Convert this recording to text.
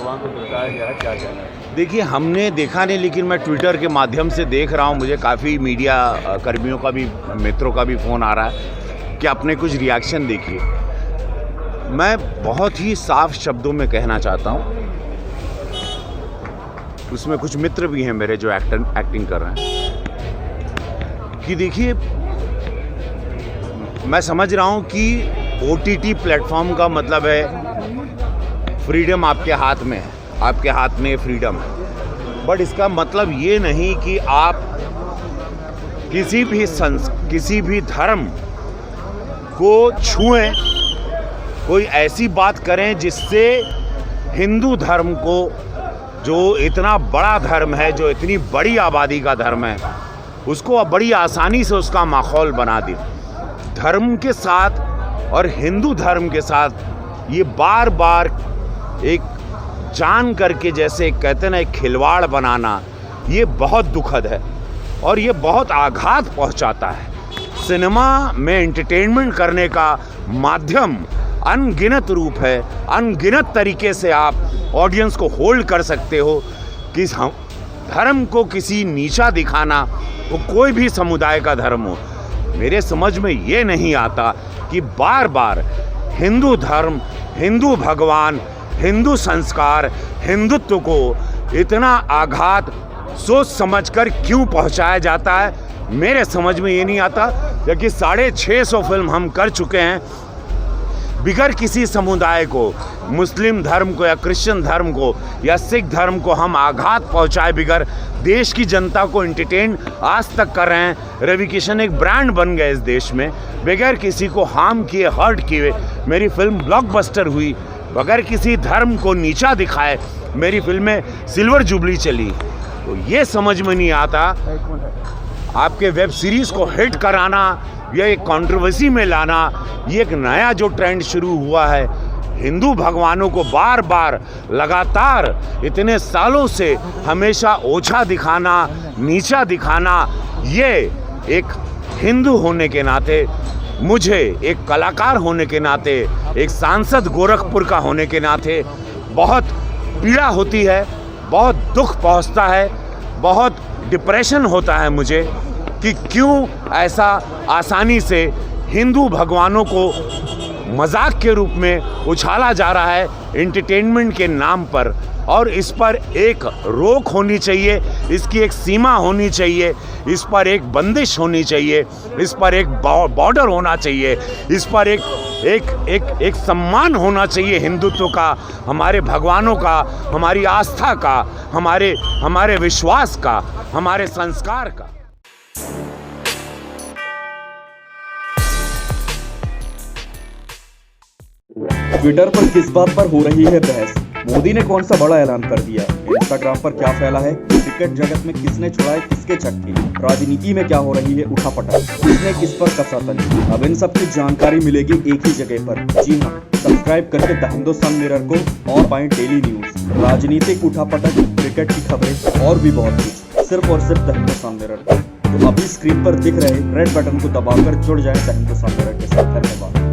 भगवान को दर्शाया गया है, क्या कहना है? देखिए, हमने देखा नहीं, लेकिन मैं ट्विटर के माध्यम से देख रहा हूँ, मुझे काफ़ी मीडिया कर्मियों का भी, मित्रों का भी फ़ोन आ रहा है कि आपने कुछ रिएक्शन देखिए। मैं बहुत ही साफ शब्दों में कहना चाहता हूँ, उसमें कुछ मित्र भी हैं मेरे जो एक्टिंग कर रहे हैं, कि देखिए, मैं समझ रहा हूँ कि OTT प्लेटफॉर्म का मतलब है फ्रीडम आपके हाथ में है, आपके हाथ में फ्रीडम है, बट इसका मतलब ये नहीं कि आप किसी भी धर्म को छुएं, कोई ऐसी बात करें जिससे हिंदू धर्म को, जो इतना बड़ा धर्म है, जो इतनी बड़ी आबादी का धर्म है, उसको बड़ी आसानी से उसका माहौल बना दें। धर्म के साथ और हिंदू धर्म के साथ ये बार बार एक जान करके, जैसे कहते हैं ना, एक खिलवाड़ बनाना, ये बहुत दुखद है और ये बहुत आघात पहुंचाता है। सिनेमा में एंटरटेनमेंट करने का माध्यम अनगिनत रूप है, अनगिनत तरीके से आप ऑडियंस को होल्ड कर सकते हो कि धर्म को किसी नीचा दिखाना, वो कोई भी समुदाय का धर्म हो, मेरे समझ में ये नहीं आता कि बार बार हिंदू धर्म, हिंदू भगवान, हिंदू संस्कार, हिंदुत्व को इतना आघात सोच समझकर क्यों पहुंचाया जाता है, मेरे समझ में ये नहीं आता। क्योंकि 650 फिल्म हम कर चुके हैं, बिगर किसी समुदाय को, मुस्लिम धर्म को या क्रिश्चियन धर्म को या सिख धर्म को हम आघात पहुंचाए बिगर देश की जनता को एंटरटेन आज तक कर रहे हैं। रवि किशन एक ब्रांड बन गए इस देश में, बगैर किसी को हार्म किए, हर्ट किए मेरी फिल्म ब्लॉकबस्टर हुई, बगैर किसी धर्म को नीचा दिखाए मेरी फिल्में सिल्वर जुबली चली। तो ये समझ में नहीं आता, आपके वेब सीरीज़ को हिट कराना या एक कंट्रोवर्सी में लाना, ये एक नया जो ट्रेंड शुरू हुआ है, हिंदू भगवानों को बार बार लगातार इतने सालों से हमेशा ओछा दिखाना, नीचा दिखाना, ये एक हिंदू होने के नाते, मुझे एक कलाकार होने के नाते, एक सांसद गोरखपुर का होने के नाते बहुत पीड़ा होती है, बहुत दुख पहुंचता है, बहुत डिप्रेशन होता है मुझे कि क्यों ऐसा आसानी से हिंदू भगवानों को मजाक के रूप में उछाला जा रहा है एंटरटेनमेंट के नाम पर। और इस पर एक रोक होनी चाहिए, इसकी एक सीमा होनी चाहिए, इस पर एक बंदिश होनी चाहिए, इस पर एक बॉर्डर होना चाहिए, इस पर एक सम्मान होना चाहिए हिंदुत्व का, हमारे भगवानों का, हमारी आस्था का, हमारे विश्वास का, हमारे संस्कार का। ट्विटर पर किस बात पर हो रही है बहस? मोदी ने कौन सा बड़ा ऐलान कर दिया? इंस्टाग्राम पर क्या फैला है? क्रिकेट जगत में किसने छुड़ाए किसके छक्के? राजनीति में क्या हो रही है उठापटक? किसने किस पर कसा तंज? अब इन सब की जानकारी मिलेगी एक ही जगह पर। जी हाँ, सब्सक्राइब करके द हिंदुस्तान मिरर को और पाएं डेली न्यूज, राजनीतिक उठापटक, क्रिकेट की खबरें और भी बहुत कुछ, सिर्फ और सिर्फ द हिंदुस्तान मिरर। तो अभी स्क्रीन पर दिख रहे रेड बटन को दबाकर जुड़ जाए द हिंदुस्तान मिरर के साथ। धन्यवाद।